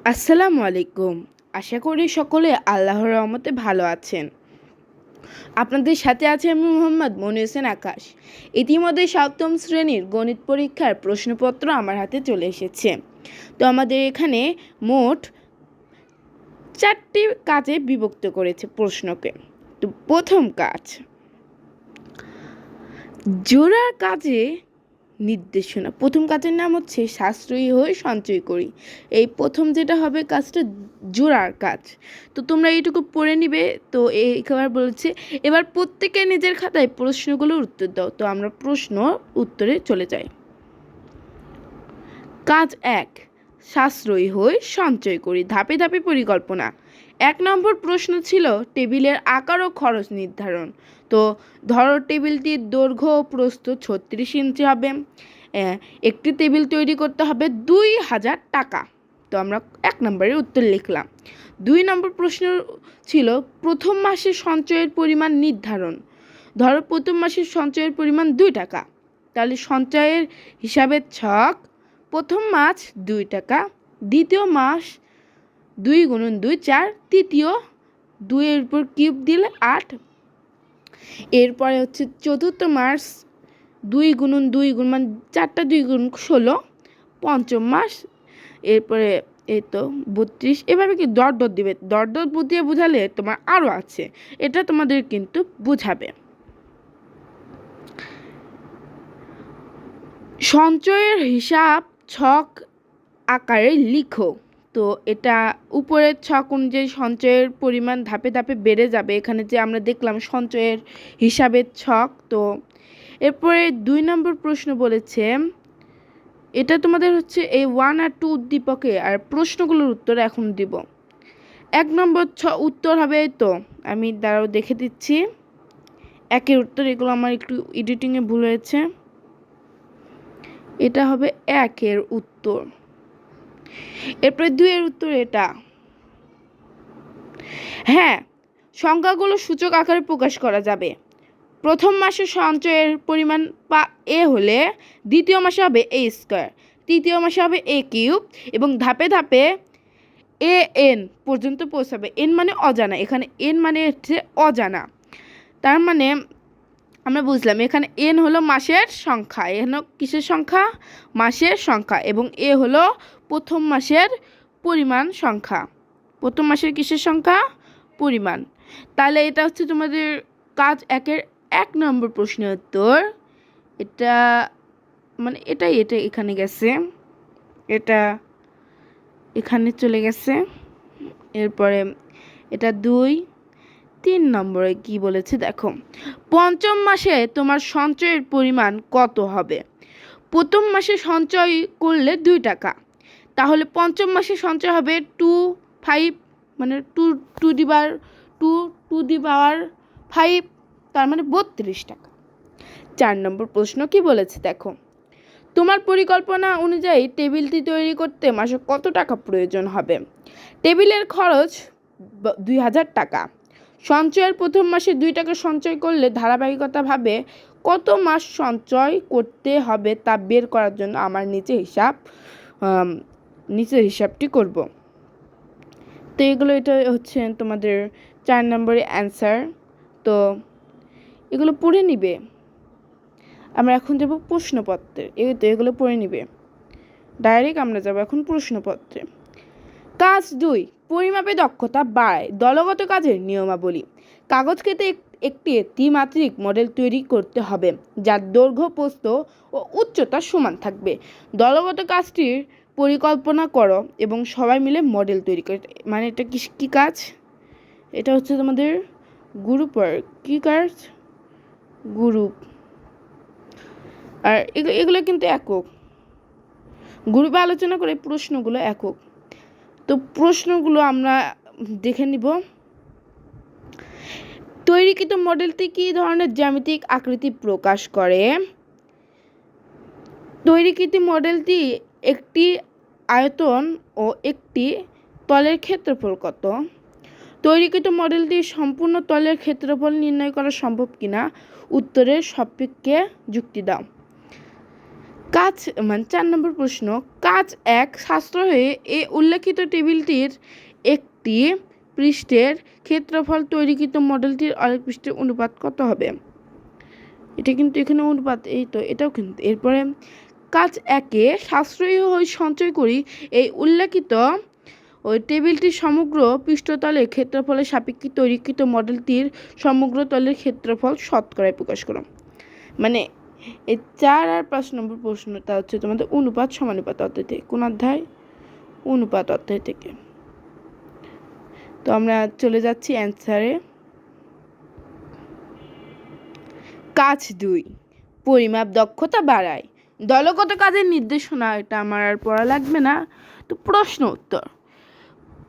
আসসালামু আলাইকুম। আশা করি সকলে আল্লাহর রহমতে ভালো আছেন। আপনাদের সাথে আছে আমি মোহাম্মদ মনির হোসেন আকাশ। ইতিমধ্যে সপ্তম শ্রেণীর গণিত পরীক্ষার প্রশ্নপত্র আমার হাতে চলে এসেছে। তো আমাদের এখানে মোট 4টি কাজে বিভক্ত করেছে প্রশ্নকে। তো প্রথম কাজ, জোড়ার কাজে নির্দেশনা। প্রথম কাজের নাম হচ্ছে সাশ্রয়ী হয়ে সঞ্চয় করি। এই প্রথম যেটা হবে কাজটা জোড়ার কাজ। তো তোমরা এইটুকু পড়ে নিবে। তো এইবার বলেছে এবার প্রত্যেকে নিজের খাতায় প্রশ্নগুলোর উত্তর দাও। তো আমরা প্রশ্ন উত্তরে চলে যাই। কাজ 1, সাশ্রয়ী হয়ে সঞ্চয় করি। ধাপে ধাপে পরিকল্পনা। 1 নম্বর প্রশ্ন ছিল টেবিলের আকার ও খরচ নির্ধারণ। তো ধরো টেবিলটির দৈর্ঘ্য ও প্রস্থ 36 ইঞ্চি হবে। একটি টেবিল তৈরি করতে হবে 2000 টাকা। তো আমরা 1 নম্বরের উত্তর লিখলাম। 2 নম্বর প্রশ্ন ছিল প্রথম মাসের সঞ্চয়ের পরিমাণ নির্ধারণ। ধরো প্রথম মাসের সঞ্চয়ের পরিমাণ 2 টাকা। তাহলে সঞ্চয়ের হিসাবের ছক, প্রথম মাস 2 টাকা, দ্বিতীয় মাস 2 × 2 4, তৃতীয় 2 এর উপর কিউব দিলে 8। এরপরে হচ্ছে চতুর্থ মাস 2 × 2 মানে 4টা 2 × 16, পঞ্চম মাস এরপরে এই তো 32। এভাবে কি ডট ডট দিবে, ডট ডট দিয়ে বোঝালে তোমার আরও আছে, এটা তোমাদের কিন্তু বোঝাবে। সঞ্চয়ের হিসাব ছক আকারে লিখো। তো এটা উপরের ছক অনুযায়ী সঞ্চয়ের পরিমাণ ধাপে ধাপে বেড়ে যাবে। এখানে যে আমরা দেখলাম সঞ্চয়ের হিসাবের ছক। তো এরপরে 2 নম্বর প্রশ্ন বলেছে, এটা তোমাদের হচ্ছে এই 1 আর 2 উদ্দীপকে, আর প্রশ্নগুলোর উত্তর এখন দিব। 1 নম্বর উত্তর হবে, এই তো আমি দাঁড়াও দেখে দিচ্ছি একের উত্তর। এগুলো আমার একটু এডিটিংয়ে ভুল হয়েছে। এটা হবে 1 এর উত্তর। এরপরে 2 এর উত্তর এটা। হ্যাঁ, সংখ্যাগুলো সূচক আকারে প্রকাশ করা যাবে। প্রথম মাসে সঞ্চয়ের পরিমাণ এ হলে দ্বিতীয় মাসে হবে এ স্কোয়ার, তৃতীয় মাসে হবে এ কিউব, এবং ধাপে ধাপে এ এন পর্যন্ত পৌঁছাবে। এন মানে অজানা, এখানে এন মানে হচ্ছে অজানা। তার মানে আমরা বুঝলাম এখানে এন হলো মাসের সংখ্যা, এন কিসের সংখ্যা, মাসের সংখ্যা, এবং এ হলো প্রথম মাসের পরিমাণ সংখ্যা, প্রথম মাসের কিসের সংখ্যা, পরিমাণ। তাহলে এটা হচ্ছে তোমাদের কাজ 1-এর 1 নম্বর প্রশ্নের উত্তর। এটা মানে এটা এখানে গেছে, এটা এখানে চলে গেছে। এরপরে এটা 2-3 নম্বরে কি বলেছে দেখো, পঞ্চম মাসে তোমার সঞ্চয়ের পরিমাণ কত হবে। প্রথম মাসে সঞ্চয় করলে 2 টাকা, তাহলে পঞ্চম মাসে সঞ্চয় হবে 25, মানে 2^5, তার মানে 32 টাকা। 4 নম্বর প্রশ্ন কি বলেছে দেখো, তোমার পরিকল্পনা অনুযায়ী টেবিলটি তৈরি করতে মাসে কত টাকা প্রয়োজন হবে। টেবিলের খরচ 2000 টাকা। সঞ্চয়ের প্রথম মাসে 2 টাকা সঞ্চয় করলে ধারাবাহিকতাভাবে কত মাস সঞ্চয় করতে হবে তা বের করার জন্য আমার নিচের হিসাবটি করব। তো এগুলো, এটা হচ্ছে তোমাদের 4 নম্বরের অ্যান্সার। তো এগুলো পড়ে নিবে। আমরা এখন যাব প্রশ্নপত্রে। তো এগুলো পড়ে নিবে, ডাইরেক্ট আমরা যাব এখন প্রশ্নপত্রে। কাজ 2, পরিমাপে দক্ষতা বাড়ায়, দলগত কাজের নিয়মাবলী। কাগজ কেটে একটি ত্রিমাত্রিক মডেল তৈরি করতে হবে যার দৈর্ঘ্য, প্রস্থ ও উচ্চতা সমান থাকবে। দলগত কাজটির পরিকল্পনা করো এবং সবাই মিলে মডেল তৈরি করে। মানে এটা কি কাজ, এটা হচ্ছে তোমাদের গ্রুপ ওয়ার্ক। কী কাজ, গ্রুপ। আর এগুলো কিন্তু একক, গ্রুপে আলোচনা করে প্রশ্নগুলো একক। তো প্রশ্নগুলো আমরা দেখে নিব। তৈরিকৃত মডেলটি কী ধরনের জ্যামিতিক আকৃতি প্রকাশ করে। তৈরিকৃত মডেলটি একটি আয়তন ও একটি তলের ক্ষেত্রফল কত। তৈরিকৃত মডেলটির সম্পূর্ণ তলের ক্ষেত্রফল নির্ণয় করা সম্ভব কিনা, উত্তরের সাপেক্ষে যুক্তি দাও। কাজ মানে 4 নম্বর প্রশ্ন, কাজ 1 সাশ্রয়ে এ উল্লেখিত টেবিলটির একটি পৃষ্ঠের ক্ষেত্রফল তৈরিকৃত মডেলটির আরেক পৃষ্ঠের অনুপাত কত হবে? এটা কিন্তু এখানে অনুপাত, এই তো এটাও কিন্তু। এরপরে কাজ 1-এ সাশ্রয়ী হয়ে সঞ্চয় করি এই উল্লেখিত ওই টেবিলটির সমগ্র পৃষ্ঠতলের ক্ষেত্রফলের সাপেক্ষে তৈরিকৃত মডেলটির সমগ্র তলের ক্ষেত্রফল শতকরায় প্রকাশ করো। মানে এই 4 আর 5 নম্বর প্রশ্নটা হচ্ছে তোমাদের অনুপাত সমানুপাত অধ্যায় থেকে। কোন অধ্যায়? অনুপাত অধ্যায় থেকে। তো আমরা চলে যাচ্ছি অ্যান্সারে। কাজ 2, পরিমাপ দক্ষতা বাড়ায়। দলগত কাজের নির্দেশনা, এটা আমার আর পড়া লাগবে না। তো প্রশ্ন উত্তর।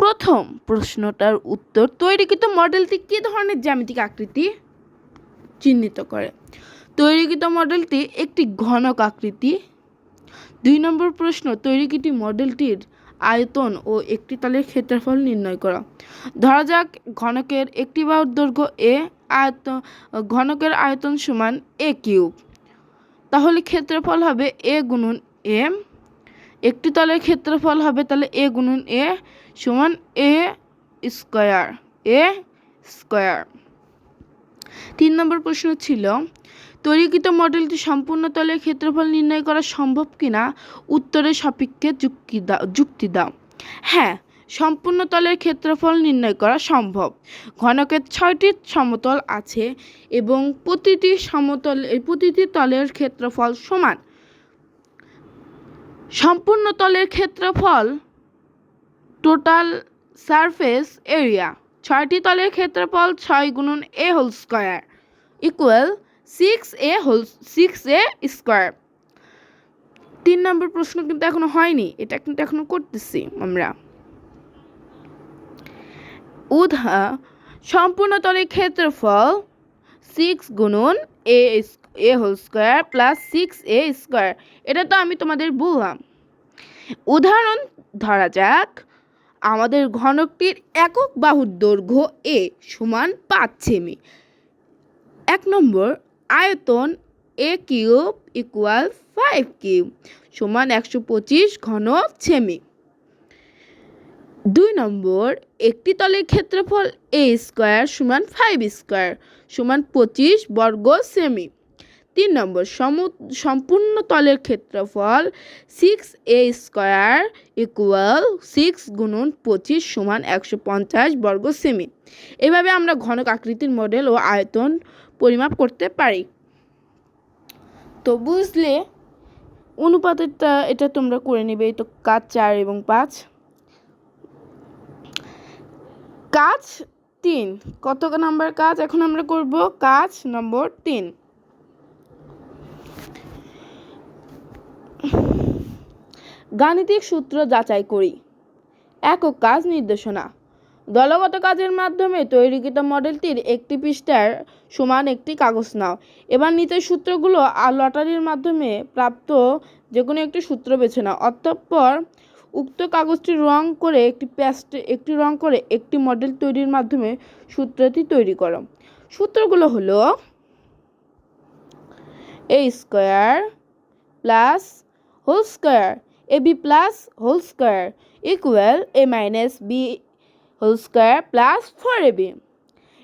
প্রথম প্রশ্নটার উত্তর, তৈরিকৃত মডেলটি কী ধরনের জ্যামিতিক আকৃতি চিহ্নিত করে? তৈরিকৃত মডেলটি একটি ঘনক আকৃতি। 2 নম্বর প্রশ্ন, তৈরিকৃত মডেলটির আয়তন ও একটি তলের ক্ষেত্রফল নির্ণয় করা। ধরা যাক ঘনকের একটি বাহুর দৈর্ঘ্য এ, ঘনকের আয়তন সমান এ কিউব, তাহলে ক্ষেত্রফল হবে এ গুণন এ। একটি তলের ক্ষেত্রফল হবে তাহলে এ গুণন এ সমান এ স্কয়ার, এ স্কয়ার। 3 নম্বর প্রশ্ন ছিল, তৈরিকৃত মডেলটি সম্পূর্ণ তলের ক্ষেত্রফল নির্ণয় করা সম্ভব কিনা উত্তরের সাপেক্ষে যুক্তি দাও। হ্যাঁ, সম্পূর্ণ তলের ক্ষেত্রফল নির্ণয় করা সম্ভব। ঘনকের 6টি সমতল আছে এবং প্রতিটি তলের ক্ষেত্রফল সমান। সম্পূর্ণ তলের ক্ষেত্রফল টোটাল সারফেস এরিয়া, 6টি তলের ক্ষেত্রফল 6 গুণন a whole square equal 6a square. 3 number প্রশ্ন কিন্তু এখনো হয়নি, এটা কিন্তু এখনো করতেছি আমরা। সম্পূর্ণ তলের ক্ষেত্রফল 6 গুণন a whole square plus 6a square, এটা তো আমি তোমাদের বললাম। উদাহরণ ধরা যাক আমাদের ঘনকটির একক বাহুর দৈর্ঘ্য এ সমান 5 সেমি। 1 নম্বর, আয়তন এ কিউব ইকুয়াল 5 কিউব সমান 125 ঘন সেমি। 2 নম্বর, একটি তলের ক্ষেত্রফল এ স্কয়ার সমান 5 স্কয়ার সমান 25 বর্গ সেমি। 3 নম্বর, সম্পূর্ণ তলের ক্ষেত্রফল 6a স্কয়ার ইকুয়াল 6 গুণন 25 সমান 150 বর্গ সেমি। এভাবে আমরা ঘনক আকৃতির মডেল ও আয়তন পরিমাপ করতে পারি। তো বুঝলে অনুপাতেরটা এটা তোমরা করে নেবে। এই তো কাজ 4 এবং 5। কাজ 3, কত নাম্বার কাজ এখন আমরা করব? কাজ নম্বর 3। গাণিতিক সূত্র যাচাই করি। একক কাজ নির্দেশনা। দলগত কাজের মাধ্যমে তৈরিকৃত মডেলটির একটি পৃষ্ঠার সমান একটি কাগজ নাও। এবার নিচের সূত্রগুলো আর লটারির মাধ্যমে প্রাপ্ত যে কোনো একটি সূত্র বেছে নাও। অতঃপর উক্ত কাগজটি রং করে একটি মডেল তৈরির মাধ্যমে সূত্রটি তৈরি করো। সূত্রগুলো হলো a square plus whole square ab plus whole square equal a minus b whole square plus 4ab।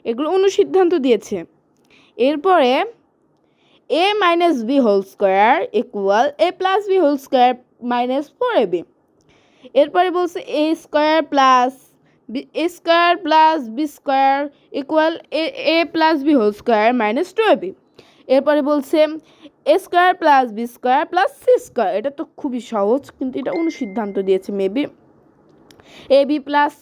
এগুলো অনুসিদ্ধান্ত দিয়েছে। এরপরে a minus b whole square equal a plus b whole square minus 4ab। এরপরে বলছে a square plus b square equal a plus b whole square minus 2ab। এরপরে বলছে a square plus b square plus c square. এটা তো খুবই সহজ, কিন্তু এটা অনুসিদ্ধান্ত দিয়েছে maybe. a plus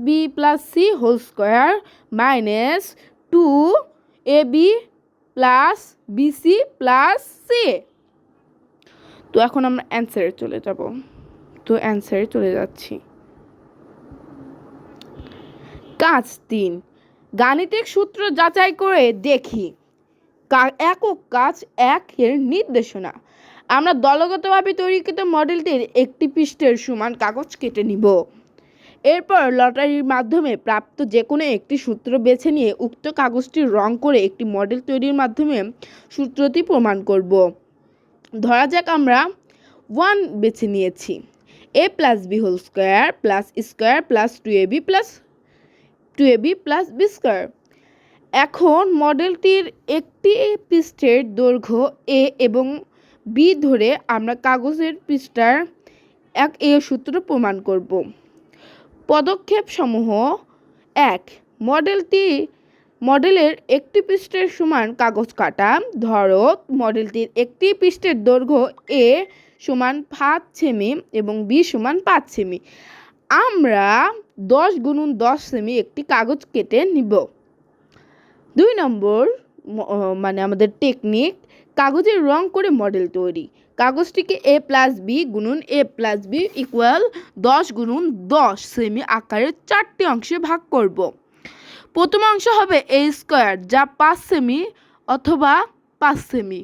b plus c whole square minus 2ab plus bc plus c। তো এখন আমরা অ্যান্সারে চলে যাব। তো অ্যান্সারে চলে যাচ্ছি। কাজ 3, গাণিতিক সূত্র যাচাই করে দেখি। একক কাজ 1 এর নির্দেশনা। আমরা দলগতভাবে তৈরিকৃত মডেলটির একটি পৃষ্ঠের সমান কাগজ কেটে নিব। এরপর লটারির মাধ্যমে প্রাপ্ত যে কোনো একটি সূত্র বেছে নিয়ে উক্ত কাগজটি রং করে একটি মডেল তৈরির মাধ্যমে সূত্রটি প্রমাণ করব। ধরা যাক আমরা 1 বেছে নিয়েছি। a plus B whole square plus square plus 2ab plus B square. এখন মডেলটির একটি পৃষ্ঠের দৈর্ঘ্য এ এবং বি ধরে আমরা কাগজের পৃষ্ঠার এ সূত্র প্রমাণ করব। পদক্ষেপ সমূহ 1, মডেলের একটি পৃষ্ঠের সমান কাগজ কাটা। ধরো মডেলটির একটি পৃষ্ঠের দৈর্ঘ্য এ সমান 5 সেমি এবং বি সমান 5 সেমি। আমরা 10 × 10 সেমি একটি কাগজ কেটে নিব। 2 নম্বর মানে আমাদের টেকনিক, কাগজের রং করে মডেল তৈরি। কাগজটিকে a প্লাস বি গুণন a প্লাস বি ইকুয়াল 10 × 10 সেমি আকারের 4টি অংশে ভাগ করব। প্রথম অংশ হবে a স্কোয়ার, যা 5 সেমি অথবা 5 সেমি,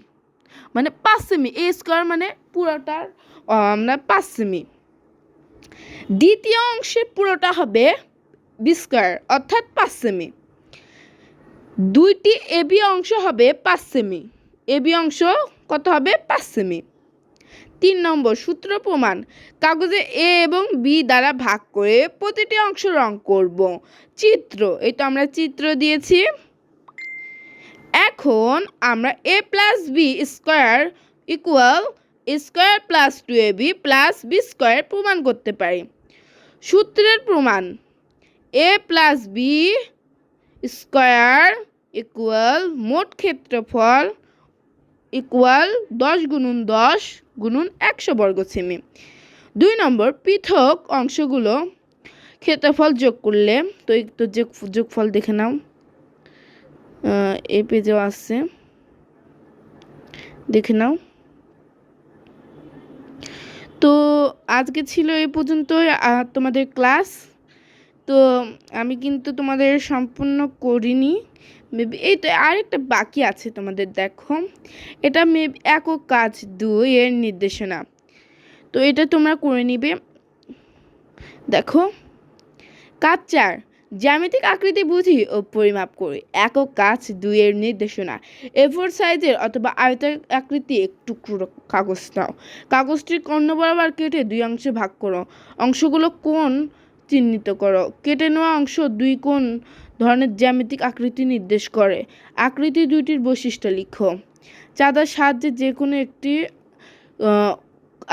মানে 5 সেমি। a স্কোয়ার মানে পুরোটার আমরা 5 সেমি। দ্বিতীয় অংশের পুরোটা হবে বি স্কোয়ার অর্থাৎ 5 সেমি। 2টি এবি অংশ হবে 5 সেমি। এবি অংশ কত হবে? 5 সেমি। 3 নম্বর সূত্র প্রমাণ, কাগজে এ এবং বি দ্বারা ভাগ করে প্রতিটি অংশ রং করব। চিত্র, এই তো আমরা চিত্র দিয়েছি। এখন আমরা a plus B square equal square plus 2ab plus B square প্রমাণ করতে পারি। সূত্রের প্রমাণ, a plus B square equal মোট ক্ষেত্রফল ইকুয়াল 10 × 10 × 100 বর্গ সেমি। 2 নম্বর পৃথক অংশগুলো ক্ষেত্রফল যোগ করলে, তো একটু যোগফল দেখে নাও, এই পেজেও আছে, দেখে নাও। তো আজকে ছিল এই পর্যন্ত তোমাদের ক্লাস। তো আমি কিন্তু তোমাদের সম্পূর্ণ করিনি, মেবি এই তো আরেকটা বাকি আছে তোমাদের। দেখো, এটা মেবি একক কাজ 2 এর নির্দেশনা, তো এটা তোমরা করে নিবে। দেখো, কাজ 4, জ্যামিতিক আকৃতি বুঝি ও পরিমাপ করি। একক কাজ 2 এর নির্দেশনা, A4 সাইজের অথবা আয়তার আকৃতি এক টুকরো কাগজ নাও। কাগজটির কর্ণ বরাবর কেটে 2 অংশে ভাগ করো। অংশগুলো কোণ চিহ্নিত করো। কেটে নেওয়া অংশ 2 কোণ ধরনের জ্যামিতিক আকৃতি নির্দেশ করে। আকৃতি 2টির বৈশিষ্ট্য লিখো। চাঁদার সাহায্যে যে কোনো একটি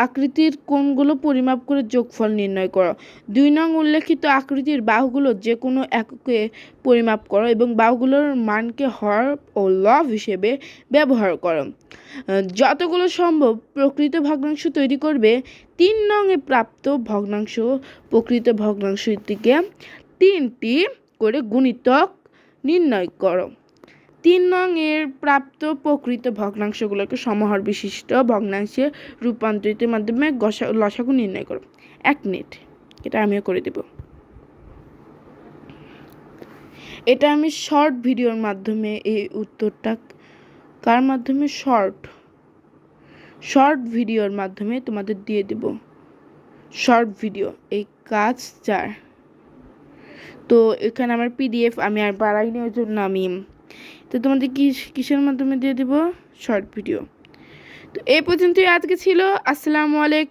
আকৃতির কোণগুলো পরিমাপ করে যোগফল নির্ণয় করো। 2 নং উল্লেখিত আকৃতির বাহুগুলো যে কোনো এককে পরিমাপ করো এবং বাহুগুলোর মানকে হর ও লব হিসেবে ব্যবহার করো। যতগুলো সম্ভব প্রকৃত ভগ্নাংশ তৈরি করবে। 3 নং এ প্রাপ্ত ভগ্নাংশ প্রকৃত ভগ্নাংশটিকে 3টি করে গুণিতক নির্ণয় করো। 3 নং এর প্রাপ্ত প্রকৃত ভগ্নাংশগুলোকে সমহর বিশিষ্ট ভগ্নাংশে রূপান্তরিতের মাধ্যমে লসাগু নির্ণয় করো। 1 মিনিট, এটা আমিও করে দেব। এটা আমি শর্ট ভিডিওর মাধ্যমে এই উত্তরটা কার মাধ্যমে শর্ট ভিডিওর মাধ্যমে তোমাদের দিয়ে দেব। শর্ট ভিডিও, এই কাজ 4। তো এখানে আমার PDF আমি আর বাড়াইনি, ওই জন্য আমি তো তোমাদের কিসের মাধ্যমে দিয়ে দেব? Short video. তো এই পর্যন্তই আজকে ছিল। আসসালামু আলাইকুম।